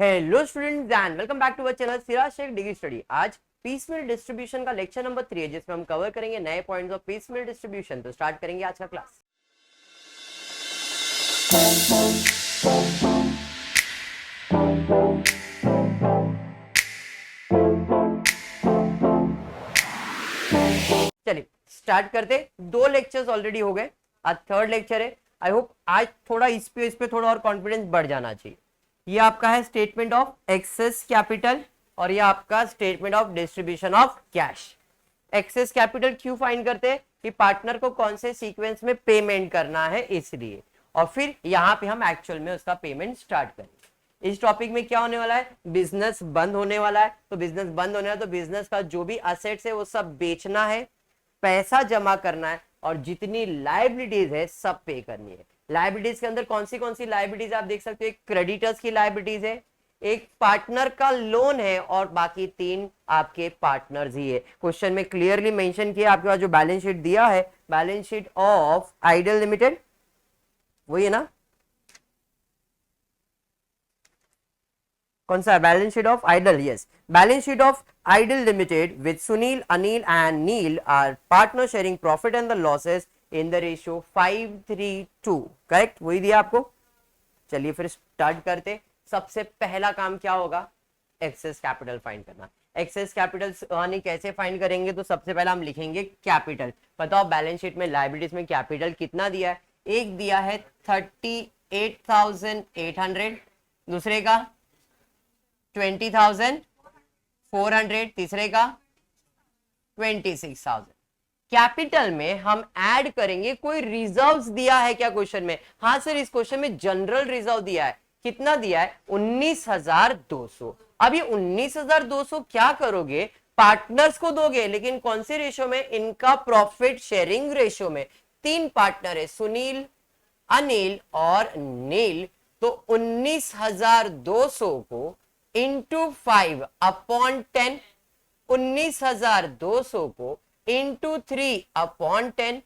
Hello students and welcome back to our channel Siraj Shaikh degree study. आज piecemeal distribution का lecture number 3 है, जिसमें हम कवर करेंगे नए पॉइंट्स ऑफ पीसमील डिस्ट्रीब्यूशन। तो स्टार्ट करेंगे आज का क्लास। चलिए स्टार्ट करते। 2 लेक्चर्स ऑलरेडी हो गए, आज थर्ड लेक्चर है। आई होप आज थोड़ा इस पे थोड़ा और कॉन्फिडेंस बढ़ जाना चाहिए। ये आपका है स्टेटमेंट ऑफ एक्सेस कैपिटल और ये आपका statement of distribution of cash. Excess capital क्यों फाइंड करते हैं कि पार्टनर को कौन से सीक्वेंस में पेमेंट करना है इसलिए, और फिर यहाँ पे हम एक्चुअल में उसका पेमेंट स्टार्ट करेंगे। इस टॉपिक में क्या होने वाला है, बिजनेस बंद होने वाला है। तो बिजनेस बंद होने वाला है तो बिजनेस का जो भी असेट्स है वो सब बेचना है, पैसा जमा करना है और जितनी लायबिलिटीज है सब पे करनी है। लायबिलिटीज के अंदर कौन सी लायबिलिटीज आप देख सकते हो। एक क्रेडिटर्स की लायबिलिटीज है, एक पार्टनर का लोन है और बाकी 3 आपके पार्टनर्स ही है। क्वेश्चन में क्लियरली मेंशन किया आपके पास जो बैलेंस शीट दिया है, balance sheet of Ideal Limited, वही है ना, कौन सा balance sheet of Ideal? Yes, balance sheet of Ideal Limited with Sunil, Anil and Neel are partner sharing profit and the losses in the ratio 5:3:2। Correct, वही दिया आपको। चलिए फिर स्टार्ट करते। सबसे पहला काम क्या होगा, एक्सेस कैपिटल फाइंड करना। एक्सेस कैपिटल यानी कैसे फाइंड करेंगे, तो सबसे पहले हम लिखेंगे कैपिटल। बताओ बैलेंस शीट में लायबिलिटीज में कैपिटल कितना दिया है? एक दिया है 38,800, दूसरे का 20,400, तीसरे का 26,000। कैपिटल में हम ऐड करेंगे, कोई रिजर्व्स दिया है क्या क्वेश्चन में? हाँ सर, इस क्वेश्चन में जनरल रिजर्व दिया है। कितना दिया है? 19,200। अब ये 19,200 क्या करोगे, पार्टनर्स को दोगे, लेकिन कौन से रेशो में? इनका प्रॉफिट शेयरिंग रेशो में। 3 पार्टनर है, सुनील, अनिल और नील। तो 19,200 को इंटू 5/10, 19,200 को इंटू 3/10,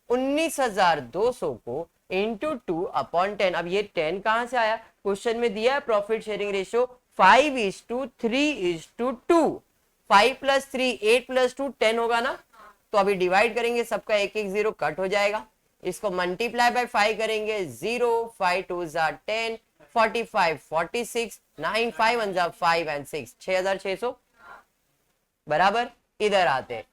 19,200 को इंटू 2/10। अब ये 10 कहां से आया? क्वेश्चन में दिया है प्रॉफिट शेयरिंग रेशियो 5:3:2। 5 + 3 8 + 2 10 होगा ना। तो अभी डिवाइड करेंगे, सबका एक 0 कट हो जाएगा। इसको मल्टीप्लाई बाय 5 करेंगे, 0 5 2 10 45 46 9 5 1 5 and 6 6,600 बराबर। इधर आते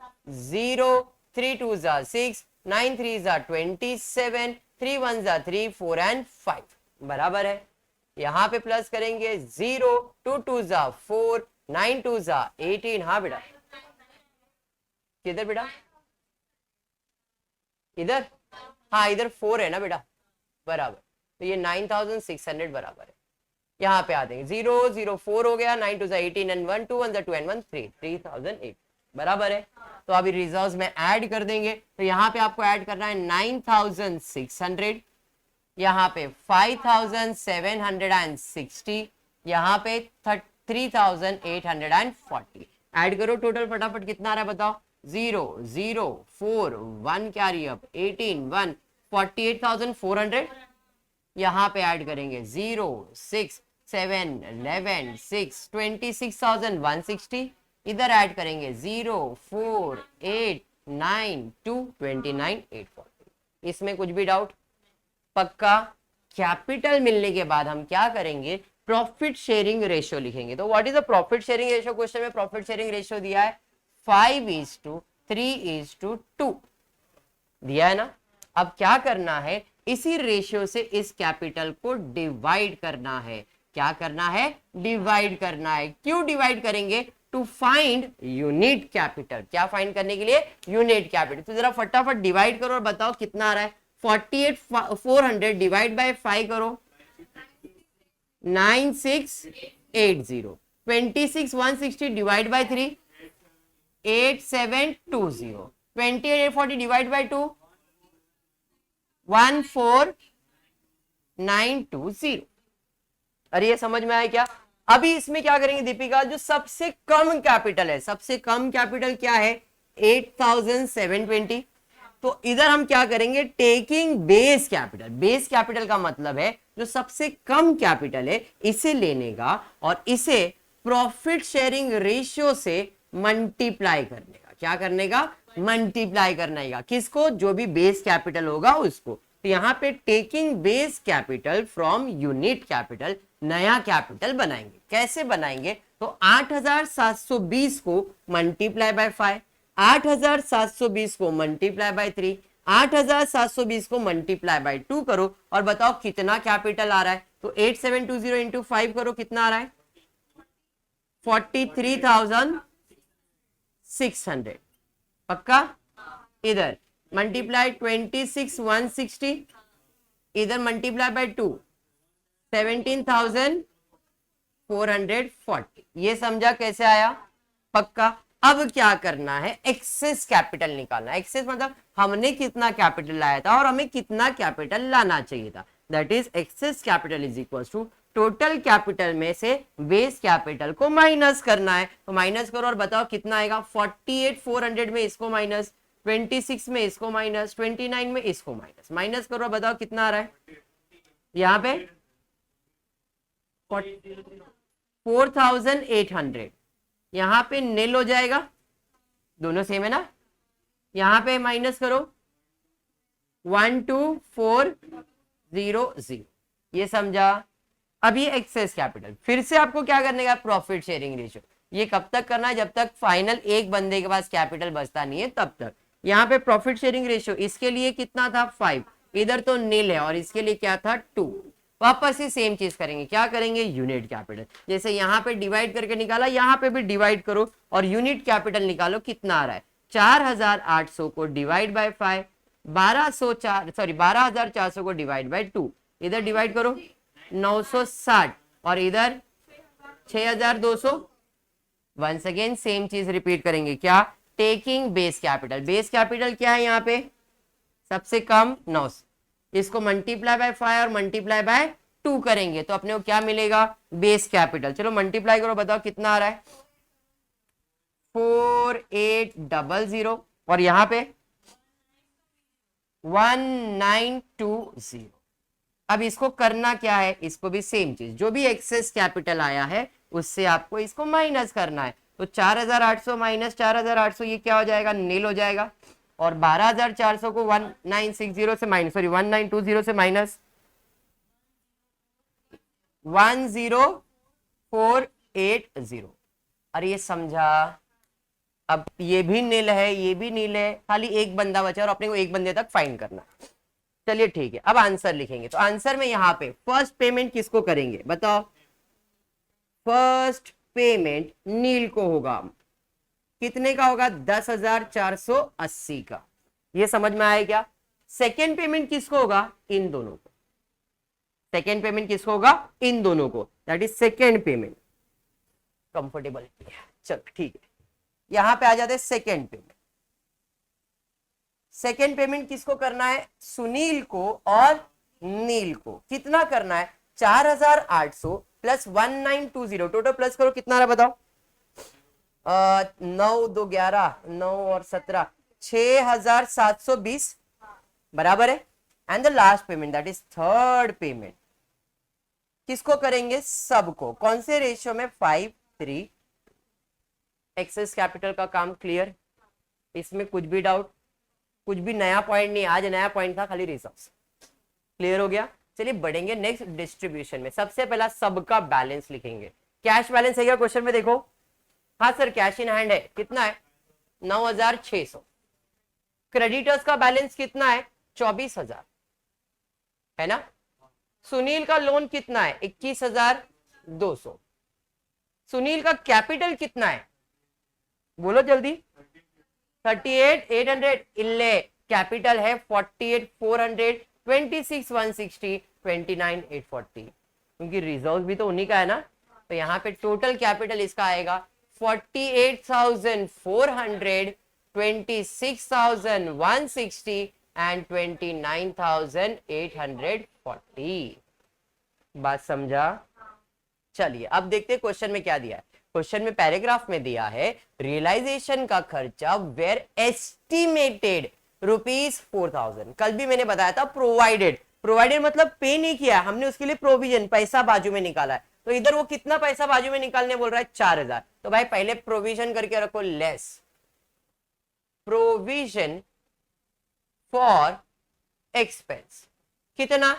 0 3 2 6 9 3 27 3 1 3 4 and 5 बराबर है। यहां पे प्लस करेंगे 0 2 2 4 9 2 18। हाँ बेटा, किधर बेटा? इधर, हाँ इधर 4 है ना बेटा, बराबर। तो ये 9,600 बराबर है। यहाँ पे आ देंगे 0 0 4 हो गया, 9 2 18 and 1 2 1 2 and 1 3 3,008 बराबर है। तो अभी रिजर्व्स में ऐड कर देंगे। तो यहाँ पे आपको ऐड करना है 9,600, यहाँ पे 5,760, यहाँ पे 3,840। ऐड करो टोटल फटाफट, कितना आ रहा है बताओ? 0 0 4 1 कैरी अप 18 1 48,400। यहाँ पे ऐड करेंगे 0 6 7 11 6 26,160। इधर ऐड करेंगे 0 4 8 9 2 29,840। इसमें कुछ भी डाउट? पक्का। कैपिटल मिलने के बाद हम क्या करेंगे, प्रॉफिट शेयरिंग रेशियो लिखेंगे। तो what is the profit sharing ratio? Question में प्रॉफिट शेयरिंग रेशियो दिया है 5:3:2 दिया है ना। अब क्या करना है, इसी रेशियो से इस कैपिटल को डिवाइड करना है। क्या करना है? डिवाइड करना है। क्यों डिवाइड करेंगे? To find unit capital. क्या फाइंड करने के लिए? Unit capital. तो जरा फटाफट डिवाइड करो और बताओ कितना आ रहा है। 48,400 डिवाइड बाय 5 करो, 9,680। 26,160 डिवाइड बाय 3 8,720। 28,840 divide by 2 14,920। अरे ये समझ में आया क्या? अभी इसमें क्या करेंगे दीपिका, जो सबसे कम कैपिटल है, सबसे कम कैपिटल क्या है? 8,720। तो इधर हम क्या करेंगे, taking base capital. Base capital का मतलब है जो सबसे कम कैपिटल है इसे लेने का और इसे प्रॉफिट शेयरिंग रेशियो से मल्टीप्लाई करने का। क्या करने का, मल्टीप्लाई करने का। किसको, जो भी बेस कैपिटल होगा उसको। तो यहां पे taking base capital from unit capital, नया कैपिटल बनाएंगे। कैसे बनाएंगे, तो 8720 को मल्टीप्लाई बाय 5, 8720 को मल्टीप्लाई बाय 3, 8720 को मल्टीप्लाई बाय 2 करो और बताओ कितना कैपिटल आ रहा है। तो 8720 इंटू 5 करो, कितना आ रहा है, 43,600। पक्का। इधर मल्टीप्लाई 26,160, इधर मल्टीप्लाई बाय 2, 17,440। ये समझा कैसे आया, पक्का। अब क्या करना है, एक्सेस कैपिटल निकालना। एक्सेस मतलब हमने कितना कैपिटल लाया था और हमें कितना कैपिटल लाना चाहिए था। That is excess capital is equal to total capital में से बेस कैपिटल को माइनस करना है। तो माइनस करो और बताओ कितना आएगा, 48,400 में इसको माइनस, 26 में इसको माइनस, 29 में इसको माइनस। माइनस करो और बताओ कितना आ रहा है, यहाँ पे 4,800। यहां पे नील हो जाएगा, दोनों सेम है ना। यहां पे माइनस करो 12,400। ये समझा। अब ये एक्सेस कैपिटल, फिर से आपको क्या करने का, प्रॉफिट शेयरिंग रेशियो। ये कब तक करना है, जब तक फाइनल एक बंदे के पास कैपिटल बचता नहीं है तब तक। यहाँ पे प्रॉफिट शेयरिंग रेशियो, इसके लिए कितना था 5, इधर तो नील है और इसके लिए क्या था 2। वापस ही सेम चीज करेंगे, क्या करेंगे, यूनिट कैपिटल। जैसे यहाँ पे डिवाइड करके निकाला, यहाँ पे भी डिवाइड करो और यूनिट कैपिटल निकालो, कितना आ रहा है, 4,800 को डिवाइड बाय 5, 12,400 को डिवाइड बाय 2, इधर डिवाइड करो 960 और इधर 6,200। वंस अगेन सेम चीज रिपीट करेंगे, क्या, taking base capital. Base capital क्या है यहाँ पे, सबसे कम 9, इसको मल्टीप्लाई बाय 5 और मल्टीप्लाई बाय 2 करेंगे तो अपने को क्या मिलेगा, बेस कैपिटल। चलो मल्टीप्लाई करो, बताओ कितना आ रहा है, 4800 और यहां पे 1920। अब इसको करना क्या है, इसको भी सेम चीज, जो भी एक्सेस कैपिटल आया है उससे आपको इसको माइनस करना है। तो 4,800 माइनस 4,800 ये क्या हो जाएगा, नील हो जाएगा। और 12,400 को 1960 से माइनस, सॉरी 1920 से माइनस 10,480। अरे ये समझा। अब ये भी नील है, ये भी नील है, खाली एक बंदा बचा और अपने को एक बंदे तक फाइंड करना। चलिए ठीक है, अब आंसर लिखेंगे। तो आंसर में यहाँ पे फर्स्ट पेमेंट किसको करेंगे, बताओ। फर्स्ट पेमेंट नील को होगा, कितने का होगा, 10,480 का। ये समझ में आया क्या। सेकेंड पेमेंट किसको होगा, इन दोनों को। सेकेंड पेमेंट किसको होगा, इन दोनों को, that is second payment. Comfortable, चलो ठीक है। यहां पे आ जाते हैं सेकेंड पेमेंट। सेकेंड पेमेंट किसको करना है, सुनील को और नील को। कितना करना है, 4,800 प्लस 1920, टोटल प्लस करो कितना रहा बताओ, 9 2 11, 9 और 17, 6,720 बराबर है। And the last payment that is third payment किसको करेंगे, सबको। कौन से रेशियो में, 5:3। एक्सेस कैपिटल का काम क्लियर, इसमें कुछ भी डाउट, कुछ भी नया पॉइंट नहीं। आज नया पॉइंट था खाली रिजल्ट्स, क्लियर हो गया। चलिए बढ़ेंगे नेक्स्ट डिस्ट्रीब्यूशन में। सबसे पहला सबका बैलेंस लिखेंगे। कैश बैलेंस है क्या क्वेश्चन में, देखो। हाँ सर कैश इन हैंड है, कितना है, 9,600। क्रेडिटर्स का बैलेंस कितना है, 24,000 है ना। सुनील का लोन कितना है, 21,200। सुनील का कैपिटल कितना है, बोलो जल्दी, 38,800। इल्ले कैपिटल है 48,400, 26,160, 29,840, क्योंकि रिजर्व भी तो उन्हीं का है ना। तो यहाँ पे टोटल कैपिटल इसका आएगा 48,400, 26,160 एंड 29,840। बात समझा। चलिए अब देखते हैं क्वेश्चन में क्या दिया है। क्वेश्चन में पैराग्राफ में दिया है रियलाइजेशन का खर्चा वेर एस्टिमेटेड ₹4,000। कल भी मैंने बताया था प्रोवाइडेड, प्रोवाइडेड मतलब पे नहीं किया हमने, उसके लिए प्रोविजन पैसा बाजू में निकाला है। तो इधर वो कितना पैसा बाजू में निकालने बोल रहा है 4,000। तो भाई पहले प्रोविजन करके रखो, लेस प्रोविजन फॉर एक्सपेंस, कितना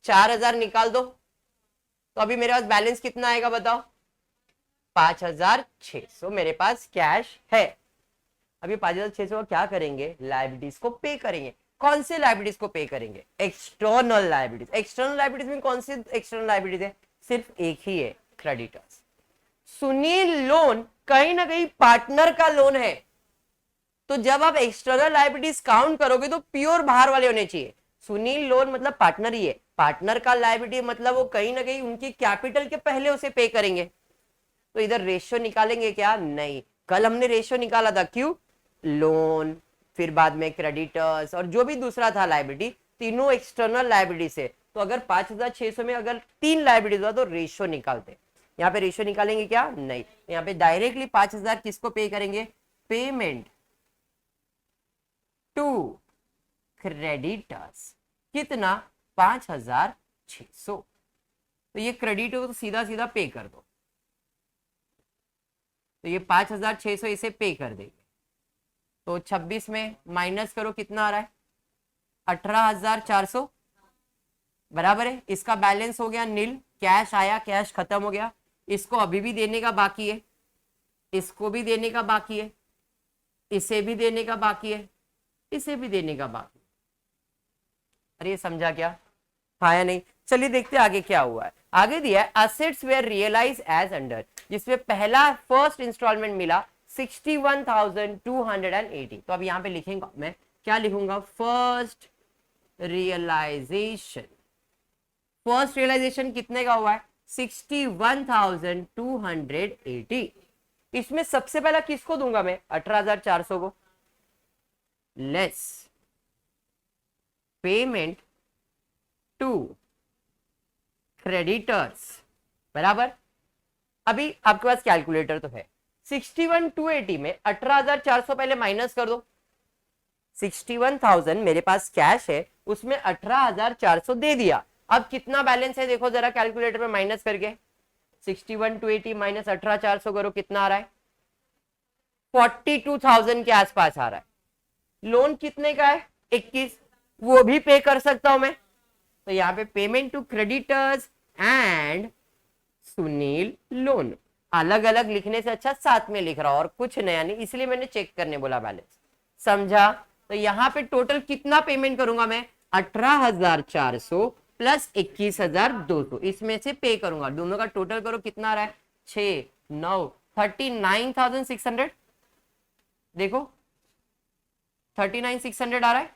4,000 निकाल दो। तो अभी मेरे पास बैलेंस कितना आएगा बताओ, 5,600 मेरे पास कैश है। अभी 5,600 का क्या करेंगे, लायबिलिटीज को पे करेंगे। कौन से लायबिलिटीज को पे करेंगे, एक्सटर्नल लायबिलिटीज। एक्सटर्नल लायबिलिटीज में कौन सी एक्सटर्नल लायबिलिटीज है, सिर्फ एक ही है, क्रेडिटर्स। सुनील लोन कहीं ना कहीं पार्टनर का लोन है, तो जब आप एक्सटर्नल लायबिलिटीज काउंट करोगे तो प्योर बाहर वाले होने चाहिए। सुनील लोन मतलब पार्टनर ही है, पार्टनर का लायबिलिटी मतलब वो कहीं ना कहीं उनकी कैपिटल के पहले उसे पे करेंगे। तो इधर रेशियो निकालेंगे क्या, नहीं, कल हमने रेशियो निकाला था, क्यों, लोन फिर बाद में क्रेडिटर्स और जो भी दूसरा था लायबिलिटी, तीनों एक्सटर्नल लायबिलिटी से। तो अगर 5,600 में अगर 3 लायबिलिटीज हुआ तो रेशियो निकालते। यहाँ पे रेशियो निकालेंगे क्या, नहीं, यहाँ पे डायरेक्टली 5,000 किसको पे करेंगे, पेमेंट टू क्रेडिटर्स, कितना 5,600। तो ये क्रेडिट हो तो सीधा सीधा पे कर दो, तो ये 5,600 इसे पे कर देंगे। तो 26 में माइनस करो, कितना आ रहा है 18,400, बराबर है। इसका बैलेंस हो गया नील, कैश आया, कैश खत्म हो गया। इसको अभी भी देने का बाकी है, इसको भी देने का बाकी है, इसे भी देने का बाकी है, इसे भी देने का बाकी। अरे समझा क्या, हाँ या नहीं। चलिए देखते हैं आगे क्या हुआ है। आगे दिया है assets were realise as under, जिसमें पहला फर्स्ट इंस्टॉलमेंट मिला 61,280। तो अब यहां पे लिखेंगे, मैं क्या लिखूंगा, फर्स्ट रियलाइजेशन। फर्स्ट रियलाइजेशन कितने का हुआ है, 61,280। इसमें सबसे पहला किसको दूंगा मैं, 18,400 को, लेस पेमेंट टू क्रेडिटर्स, बराबर। अभी आपके पास कैलकुलेटर तो है, 61,280 में 18,400 पहले माइनस कर दो। 61,000 मेरे पास कैश है, उसमें 18,400 दे दिया। अब कितना बैलेंस है देखो जरा कैलकुलेटर में माइनस करके, 61,280 माइनस 18,400 करो, कितना आ रहा है 42,000 के आसपास आ रहा है। लोन कितने का है 21, वो भी पे कर सकता हूं मैं। तो यहाँ पे payment to creditors and Sunil loan, अलग अलग लिखने से अच्छा साथ में लिख रहा हूं, और कुछ नया नहीं, इसलिए मैंने चेक करने बोला बैलेंस, समझा। तो यहाँ पे टोटल कितना पेमेंट करूंगा मैं, 18,400 प्लस 21,200, इसमें से पे करूंगा। दोनों का टोटल करो, कितना आ रहा है 6 9 39,600, देखो 39,600 आ रहा है,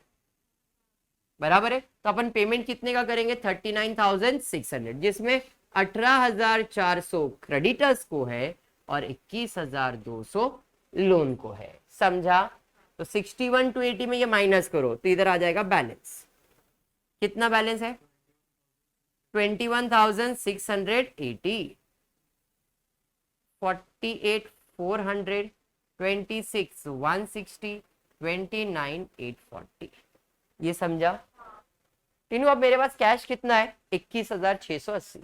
बराबर है। तो अपन पेमेंट कितने का करेंगे, 39,600, जिसमें 18,400 क्रेडिटर्स को है और 21,200 लोन को है, समझा। तो 61,280 में ये माइनस करो तो इधर आ जाएगा बैलेंस, कितना बैलेंस है 21,680, 48,400, 26,160, 29,840, ये समझा तीनों। अब मेरे पास कैश कितना है 21,680,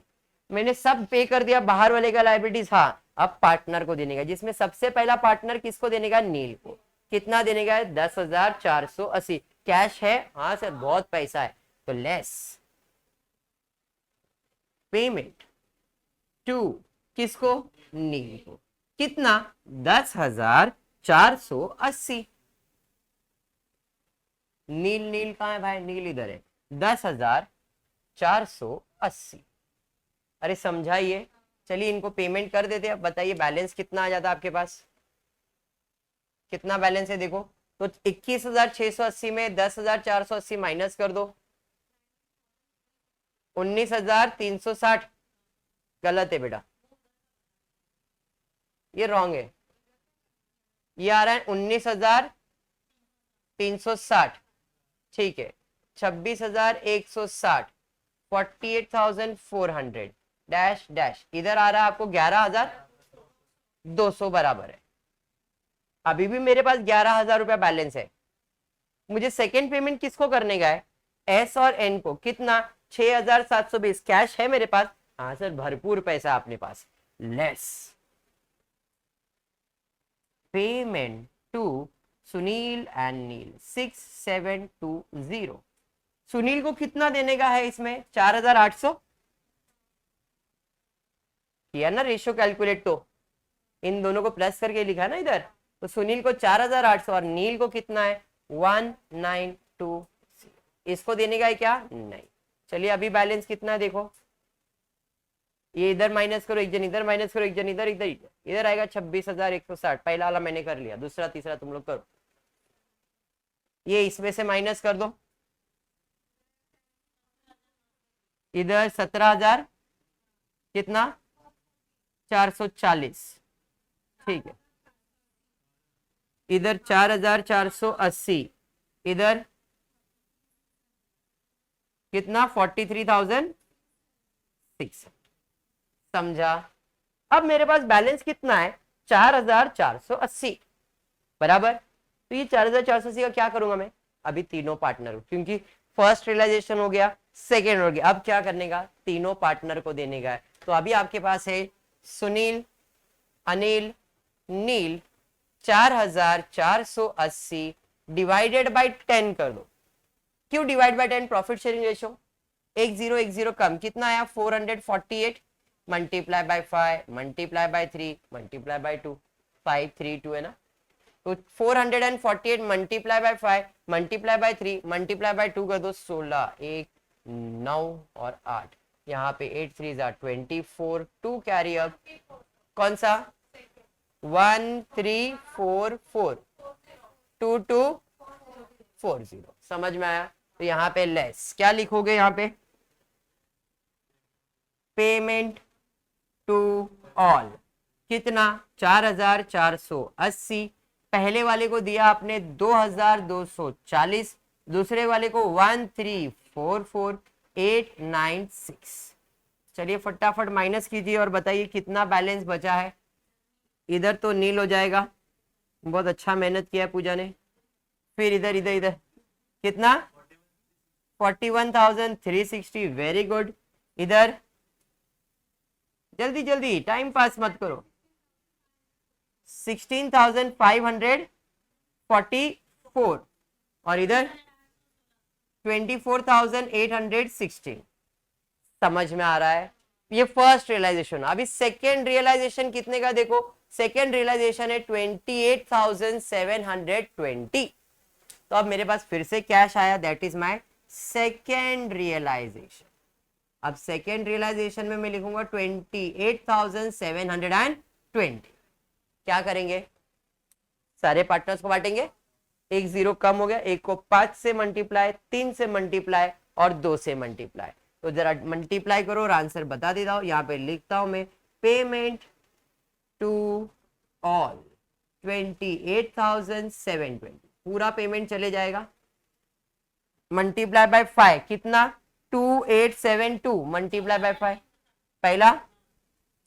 मैंने सब पे कर दिया बाहर वाले का लायबिलिटीज। हाँ, अब पार्टनर को देने का, जिसमें सबसे पहला पार्टनर किसको देने का, नील को। कितना देने का है 10,480, कैश है, हाँ सर बहुत पैसा है, तो लेस पेमेंट टू किसको, नील को, कितना 10,480। नील, नील कहाँ है भाई, नील इधर है, 10,480। अरे समझाइए, चलिए इनको पेमेंट कर देते हैं। अब बताइए बैलेंस कितना आ जाता है आपके पास, कितना बैलेंस है देखो। तो 21,680 में 10,480 माइनस कर दो, 19,360, गलत है बेटा, ये रॉन्ग है, ये आ रहा है 19,360, ठीक है 26,160, 48,400 डैश डैश, इधर आ रहा है आपको 11,200 बराबर है। अभी भी मेरे पास 11,000 रुपया बैलेंस है, मुझे सेकेंड पेमेंट किसको करने का है, एस और एन को। कितना, 6720 कैश है मेरे पास। हाँ सर भरपूर पैसा अपने पास। Less payment to Sunil and Neel 6720। Sunil को कितना देने का है इसमें, 4800 किया ना रेशियो कैलकुलेट, तो इन दोनों को प्लस करके लिखा ना इधर। तो सुनील को 4800 और नील को कितना है 1920। इसको देने का है क्या, नहीं। चलिए अभी बैलेंस कितना है देखो, ये इधर माइनस करो, एक जन इधर माइनस करो, एक जन इधर, इधर इधर आएगा 26,160। पहला वाला मैंने कर लिया, दूसरा तीसरा तुम लोग करो। ये इसमें से माइनस कर दो, इधर 17,000 कितना 440, ठीक है। इधर 4,480, इधर कितना 43,600। समझा। अब मेरे पास बैलेंस कितना है 4,480 बराबर। तो ये 4,480 का क्या करूंगा मैं, अभी तीनों पार्टनर, क्योंकि फर्स्ट रियलाइजेशन हो गया, सेकेंड हो गया, अब क्या करने का, तीनों पार्टनर को देने का है। तो अभी आपके पास है सुनील, अनिल, नील, 4,480 डिवाइडेड बाय 10 कर दो। क्यों divide by 10, profit sharing ratio, एक जीरो कम, कितना आया 448 multiply by 5 multiply by 3 multiply by 2, 532 है ना। तो 448 multiply by 5 multiply by 3 multiply by 2 कर दो, 16 1 9 और 8, यहाँ पे 8 3 24, 2 कैरी अप, कौन सा 1344 2240। समझ में आया। तो यहाँ पे लेस क्या लिखोगे, यहाँ पे पेमेंट टू ऑल कितना 4,480। पहले वाले को दिया आपने 2,240, दूसरे वाले को 1344,896। चलिए फटाफट माइनस कीजिए और बताइए कितना बैलेंस बचा है। इधर तो नील हो जाएगा, बहुत अच्छा मेहनत किया है पूजा ने। फिर इधर इधर इधर कितना 41,360, वेरी गुड। इधर जल्दी जल्दी टाइम पास मत करो, 16,544 और इधर 24,816। समझ में आ रहा है। ये फर्स्ट रियलाइजेशन। अभी सेकेंड रियलाइजेशन कितने का देखो, सेकेंड रियलाइजेशन है 28,720। तो अब मेरे पास फिर से कैश आया, that is my second realisation. अब सेकेंड रियलाइजेशन में मैं लिखूंगा 28,720। क्या करेंगे, सारे पार्टनर्स को बांटेंगे, एक जीरो कम हो गया, एक को 5 से मल्टीप्लाई, 3 से मल्टीप्लाई और 2 से मल्टीप्लाई। तो जरा मल्टीप्लाई करो और आंसर बता देता हूं, यहाँ पे लिखता हूं मैं पेमेंट टू ऑल 28,720, पूरा पेमेंट चले जाएगा। मल्टीप्लाई बाय 5 कितना 2872 मल्टीप्लाई बाय 5, पहला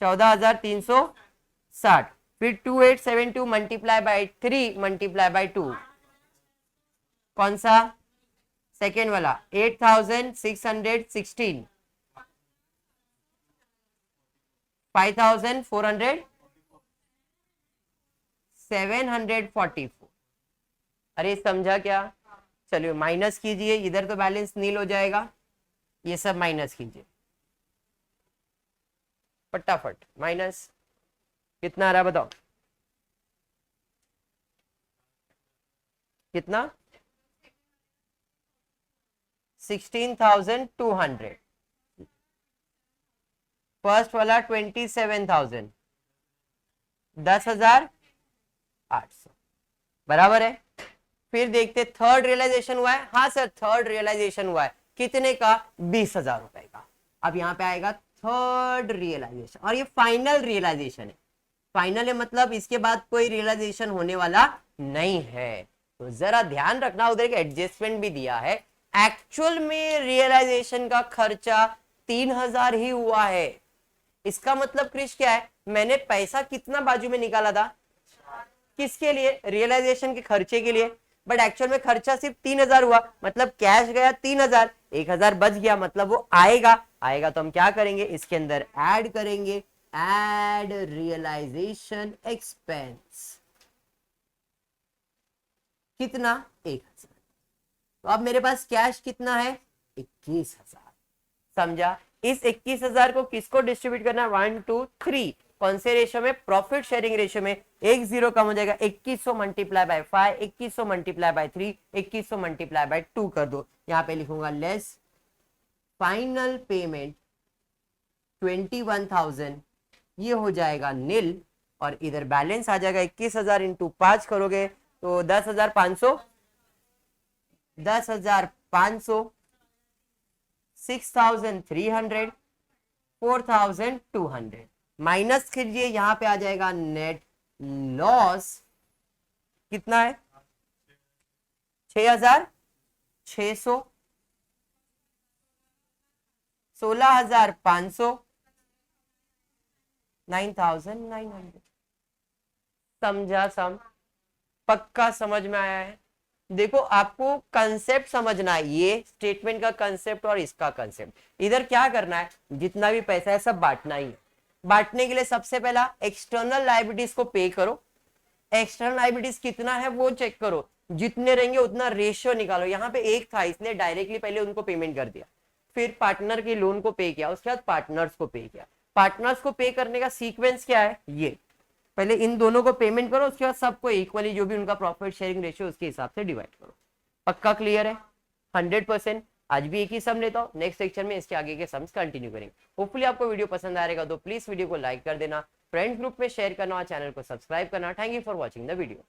14,360, फिर 2872 मल्टीप्लाई बाय 3 मल्टीप्लाई बाय 2, कौन सा सेकेंड वाला 8,616, 5,400, 744। अरे समझा क्या। चलिए माइनस कीजिए, इधर तो बैलेंस नील हो जाएगा, ये सब माइनस कीजिए फटाफट। माइनस कितना आ रहा है बताओ, कितना 16,200, फर्स्ट वाला 27,000, 10,800 बराबर है। फिर देखते थर्ड रियलाइजेशन हुआ है। हाँ सर थर्ड रियलाइजेशन हुआ है, कितने का 20,000 रुपए का। अब यहाँ पे आएगा थर्ड रियलाइजेशन, और ये फाइनल रियलाइजेशन है। फाइनल है मतलब इसके बाद कोई रियलाइजेशन होने वाला नहीं है। तो जरा ध्यान रखना, उधर एक एडजस्टमेंट भी दिया है। एक्चुअल में रियलाइजेशन का खर्चा 3,000 ही हुआ है। इसका मतलब क्रिश क्या है, मैंने पैसा कितना बाजू में निकाला था, किसके लिए, रियलाइजेशन के खर्चे के लिए। बट एक्चुअल में खर्चा सिर्फ 3000 हुआ, मतलब कैश गया 3000, 1000 बच गया, मतलब वो आएगा। आएगा तो हम क्या करेंगे, इसके अंदर ऐड करेंगे, ऐड रियलाइजेशन एक्सपेंस, कितना 1000। तो अब मेरे पास कैश कितना है 21000, समझा। इस 21000 को किसको डिस्ट्रीब्यूट करना, 1 2 3, कौन से रेशो में, प्रॉफिट शेयरिंग रेशो में। एक जीरो कम हो जाएगा, 2100 multiply by 5, 2100 multiply by 3, 2100 multiply by 2 कर दो। यहां पे लिखूंगा लेस फाइनल पेमेंट 21,000, ये हो जाएगा नील, और इधर बैलेंस आ जाएगा 21,000 इंटू 5 करोगे तो 10,500, 10,500, 6,300, 4,200 माइनस कीजिए, यहां पे आ जाएगा नेट लॉस कितना है 6,600, 16,500, 9,900। समझा, पक्का समझ में आया है। देखो आपको कंसेप्ट समझना है, ये स्टेटमेंट का कंसेप्ट और इसका कंसेप्ट। इधर क्या करना है, जितना भी पैसा है सब बांटना ही है। बांटने के लिए सबसे पहला एक्सटर्नल लायबिलिटीज को पे करो। एक्सटर्नल लायबिलिटीज कितना है वो चेक करो, जितने रहेंगे उतना रेशियो निकालो। यहाँ पे एक था इसलिए डायरेक्टली पहले उनको पेमेंट कर दिया, फिर पार्टनर के लोन को पे किया, उसके बाद पार्टनर्स को पे किया। पार्टनर्स को पे करने का सीक्वेंस क्या है, ये पहले इन दोनों को पेमेंट करो, उसके बाद सबको इक्वली जो भी उनका प्रॉफिट शेयरिंग रेशियो उसके हिसाब से डिवाइड करो। पक्का क्लियर है 100%। आज भी एक ही सम लेता हूँ, नेक्स्ट लेक्चर में इसके आगे के सम्स कंटिन्यू करेंगे। होपफुली आपको वीडियो पसंद आएगा तो प्लीज वीडियो को लाइक कर देना, फ्रेंड्स ग्रुप में शेयर करना और चैनल को सब्सक्राइब करना। Thank you for watching the video.